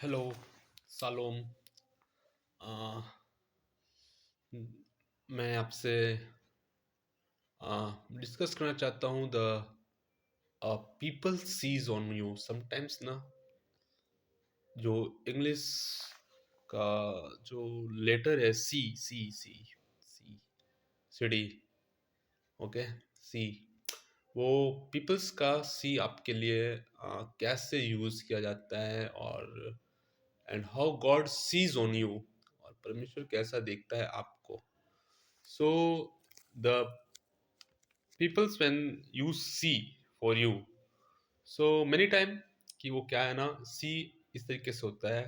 Hello, सालोम। मैं आपसे discuss करना चाहता हूँ the people sees on you sometimes ना। जो इंग्लिश का जो लेटर है सी सी सी सी सीडी, ओके, सी, वो पीपल्स का सी आपके लिए कैसे यूज किया जाता है, और and how God sees on you, और परमेश्वर कैसा देखता है आपको। So the peoples when you see for you, so many time कि वो क्या है ना, सी इस तरीके से होता है,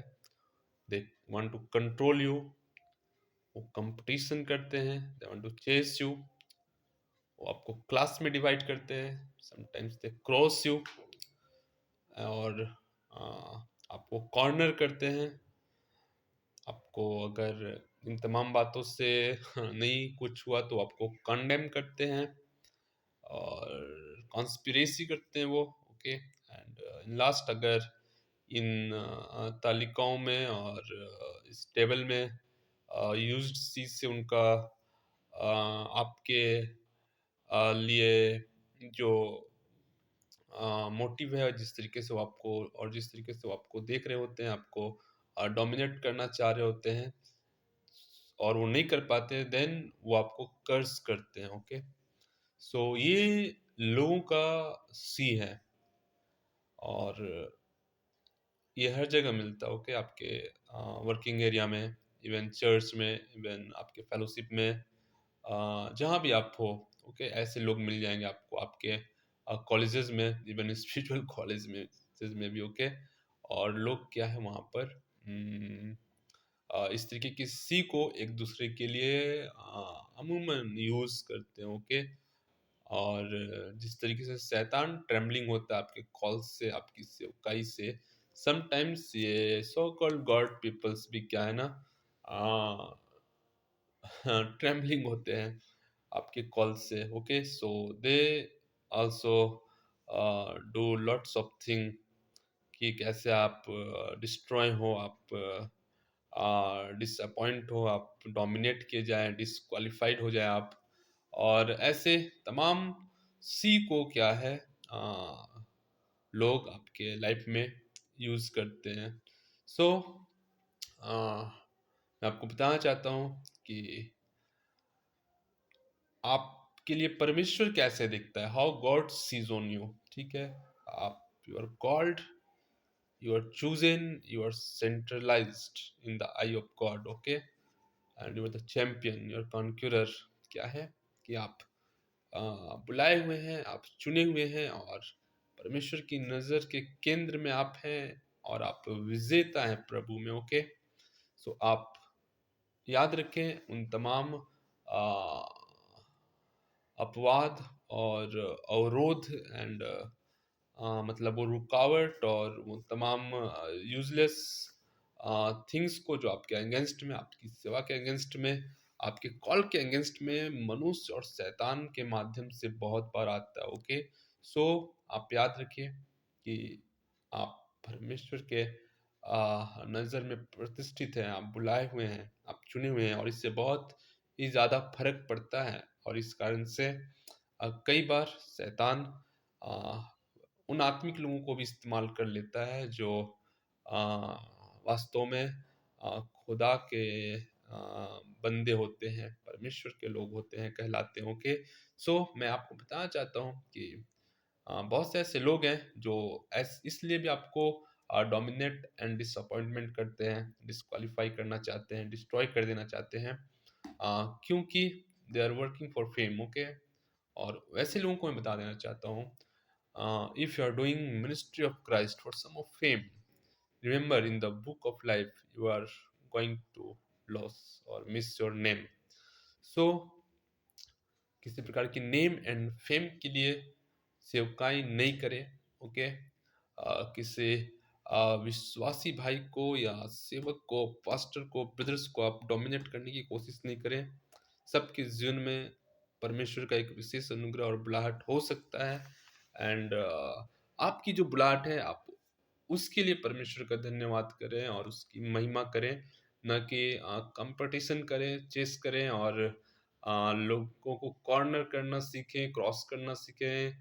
they want to control you, वो कंपटीशन करते हैं, they want to chase you, वो आपको क्लास में डिवाइड करते हैं, समटाइम्स दे क्रॉस यू, और आपको कॉर्नर करते हैं। आपको अगर इन तमाम बातों से नहीं कुछ हुआ तो आपको कंडेम करते हैं और कॉन्स्पिरेसी करते हैं वो, ओके। एंड इन लास्ट, अगर इन तालिकाओं में और इस टेबल में यूज्ड चीज से उनका आपके लिए जो मोटिव है, जिस तरीके से वो आपको, और जिस तरीके से वो आपको देख रहे होते हैं, आपको डोमिनेट करना चाह रहे होते हैं और वो नहीं कर पाते, देन वो आपको कर्स करते हैं, ओके। सो ये लोगों का सी है, और ये हर जगह मिलता है, ओके। आपके वर्किंग एरिया में, इवन चर्च में, इवन आपके फेलोशिप में, जहाँ भी आप हो, ओके, ऐसे लोग मिल जाएंगे आपको आपके कॉलेजेस में, इवन स्पिरिचुअल कॉलेज में भी, ओके। और लोग क्या है वहाँ पर इस तरीके की सी को एक दूसरे के लिए अमूमन यूज करते हैं, ओके। और जिस तरीके से शैतान ट्रेम्बलिंग होता है आपके कॉल से, आपकी सेवकाई से, समटाइम्स ये सो कॉल्ड गॉड पीपल्स भी क्या है ना, ट्रेम्बलिंग होते हैं आपके कॉल से, okay. So they also do lots of thing कि कैसे आप डिस्ट्रॉय हो, आप डिसअपॉइंट हो, आप डोमिनेट किए जाएं, डिसक्वालिफाइड हो जाए आप, और ऐसे तमाम सी को क्या है, लोग आपके लाइफ में यूज करते हैं। सो मैं आपको बताना चाहता हूँ कि आपके लिए परमेश्वर कैसे दिखता है, how God sees on you, ठीक है। आप, you are called, you are chosen, you are centralized in the eye of God, okay, and you are the champion, you are conqueror। क्या है कि आप बुलाए हुए हैं, आप चुने हुए हैं, और परमेश्वर की नज़र के केंद्र में आप हैं, और आप विजेता हैं प्रभु में, ओके। सो आप याद रखें उन तमाम अपवाद और अवरोध एंड मतलब वो रुकावट और वो तमाम यूजलेस थिंग्स को जो आपके अगेंस्ट में, आपकी सेवा के अगेंस्ट में, आपके कॉल के अगेंस्ट में मनुष्य और शैतान के माध्यम से बहुत बार आता है, ओके। सो आप याद रखिए कि आप परमेश्वर के नज़र में प्रतिष्ठित हैं, आप बुलाए हुए हैं, आप चुने हुए हैं, और इससे बहुत ही ज़्यादा फर्क पड़ता है। और इस कारण से कई बार शैतान अ, उन आत्मिक लोगों को भी इस्तेमाल कर लेता है जो अ, वास्तव में खुदा के बंदे होते हैं, परमेश्वर के लोग होते हैं, कहलाते हैं, ओके। सो मैं आपको बताना चाहता हूँ कि बहुत से ऐसे लोग हैं जो इसलिए भी आपको डोमिनेट एंड डिसअपॉइंटमेंट करते हैं, डिस्क्वालीफाई करना चाहते हैं, डिस्ट्रॉय कर देना चाहते हैं, क्योंकि they are working for fame, okay. और वैसे लोगों को मैं बता देना चाहता हूँ, if you are doing ministry of Christ for some of fame, remember in the book of life you are going to lose or miss your name। So किसी प्रकार की नेम एंड फेम के लिए सेवकाई नहीं करें, ओके। किसी विश्वासी भाई को या सेवक को, पास्टर को, ब्रदर्स को आप डोमिनेट करने की कोशिश नहीं करें। सबके जीवन में परमेश्वर का एक विशेष अनुग्रह और बुलाहट हो सकता है, एंड आपकी जो बुलाहट है, आप उसके लिए परमेश्वर का धन्यवाद करें और उसकी महिमा करें, ना कि कंपटीशन करें, चेस करें और लोगों को कॉर्नर करना सीखें, क्रॉस करना सीखें,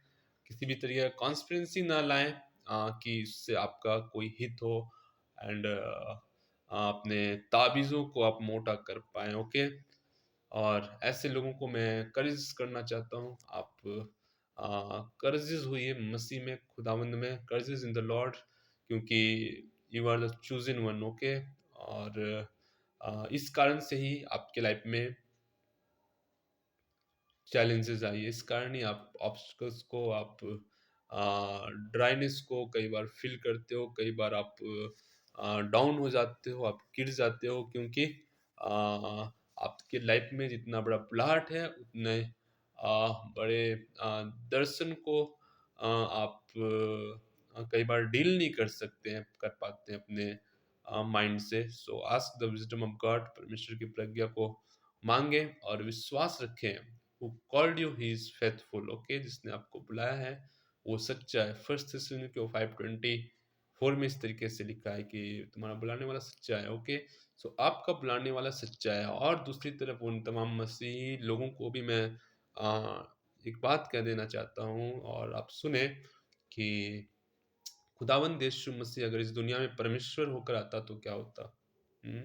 किसी भी तरीके का कॉन्स्पिरेसी ना लाएँ कि इससे आपका कोई हित हो एंड अपने ताबीज़ों को आप मोटा कर पाएँ, ओके? और ऐसे लोगों को मैं encourage करना चाहता हूँ, आप courageous होइए मसीह में, खुदावंद में, courageous in the Lord, क्योंकि you are the chosen one, okay? और इस कारण से ही आपके लाइफ में चैलेंजेस आई है। इस कारण ही आप ऑब्स्टिकल्स को, आप ड्राइनेस को कई बार फील करते हो, कई बार आप डाउन हो जाते हो, आप गिर जाते हो, क्योंकि आपके लाइफ में जितना बड़ा बुलाहट है उतने बड़े दर्शन को आप कई बार डील नहीं कर सकते हैं, कर पाते हैं अपने माइंड से। सो ask the wisdom of God, परमेश्वर की प्रज्ञा को मांगे और विश्वास रखें। Who called you he is faithful, okay? जिसने आपको बुलाया है वो सच्चा है। फर्स्ट थिस्सलुनीके 5:24 में इस तरीके से लिखा है कि तुम्हारा बुलाने वाला सच्चा है, ओके? सो आपका बुलाने वाला सच्चा है। और दूसरी तरफ उन तमाम मसीही लोगों को भी मैं आ, एक बात कह देना चाहता हूँ और आप सुने कि खुदावंद यीशु मसीह अगर इस दुनिया में परमेश्वर होकर आता तो क्या होता? हुँ?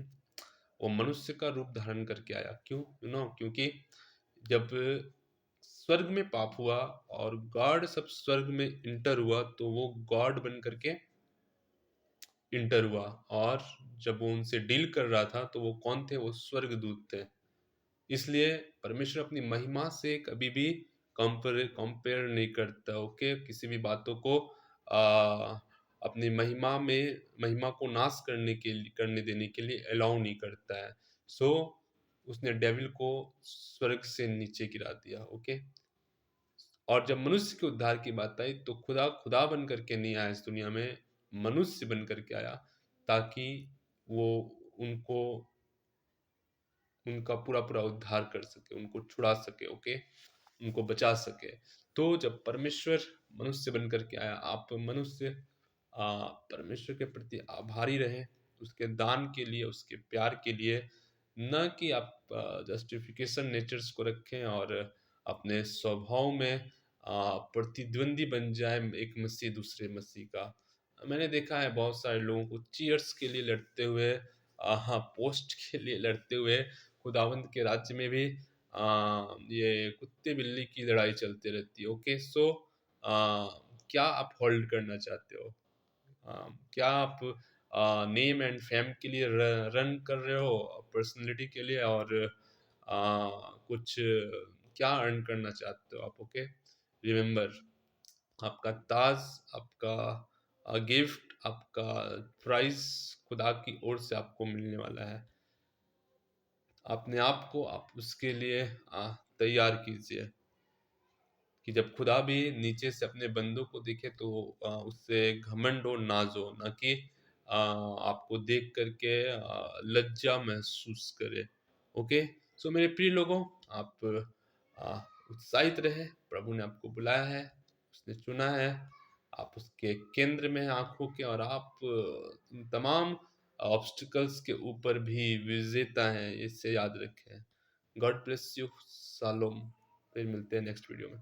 वो मनुष्य का रूप धारण करके आया। क्यों? क्योंकि जब स्वर्ग में पाप हुआ और गॉड सब स्वर्ग में इंटर हुआ, तो वो गॉड बन करके इंटर हुआ। और जब वो उनसे डील कर रहा था, तो वो कौन थे? वो स्वर्गदूत थे। इसलिए परमेश्वर अपनी महिमा से कभी भी कंपेयर नहीं करता, ओके? किसी भी बातों को अपनी महिमा को नाश करने देने के लिए अलाउ नहीं करता है। सो उसने डेविल को स्वर्ग से नीचे गिरा दिया, ओके? और जब मनुष्य के उद्धार की बात आई तो खुदा खुदा बन करके नहीं आया इस दुनिया में, मनुष्य बन करके आया, ताकि वो उनको उनका पूरा-पूरा उद्धार कर सके, उनको छुड़ा सके, ओके? उनको बचा सके। तो जब परमेश्वर मनुष्य बन कर के आया, आप मनुष्य परमेश्वर के प्रति आभारी रहें, उसके दान के लिए, उसके प्यार के लिए, ना कि आप जस्टिफिकेशन नेचर्स को रखें और अपने स्वभाव में प्रतिद्वंदी बन जाए एक मसीह दूसरे मसीह का। मैंने देखा है बहुत सारे लोगों को चीयर्स के लिए लड़ते हुए, हाँ, पोस्ट के लिए लड़ते हुए, खुदावंद के राज्य में भी ये कुत्ते बिल्ली की लड़ाई चलती रहती है, ओके? सो क्या आप होल्ड करना चाहते हो? क्या आप नेम एंड फेम के लिए रन कर रहे हो, पर्सनैलिटी के लिए, और कुछ क्या अर्न करना चाहते हो आप, ओके? रिमेंबर, आपका ताज, आपका गिफ्ट, आपका प्राइज खुदा की ओर से आपको मिलने वाला है। अपने आप को आप उसके लिए तैयार कीजिए कि जब खुदा भी नीचे से अपने बंदों को देखे तो उससे घमंड और नाज हो, ना कि आपको देख करके लज्जा महसूस करे, ओके? सो मेरे प्रिय लोगों, आप आ, उत्साहित रहे। प्रभु ने आपको बुलाया है, उसने चुना है, आप उसके केंद्र में हैं आंखों के, और आप इन तमाम ऑब्स्टिकल्स के ऊपर भी विजेता हैं, इसे याद रखें। God bless you. शालोम। फिर मिलते हैं नेक्स्ट वीडियो में।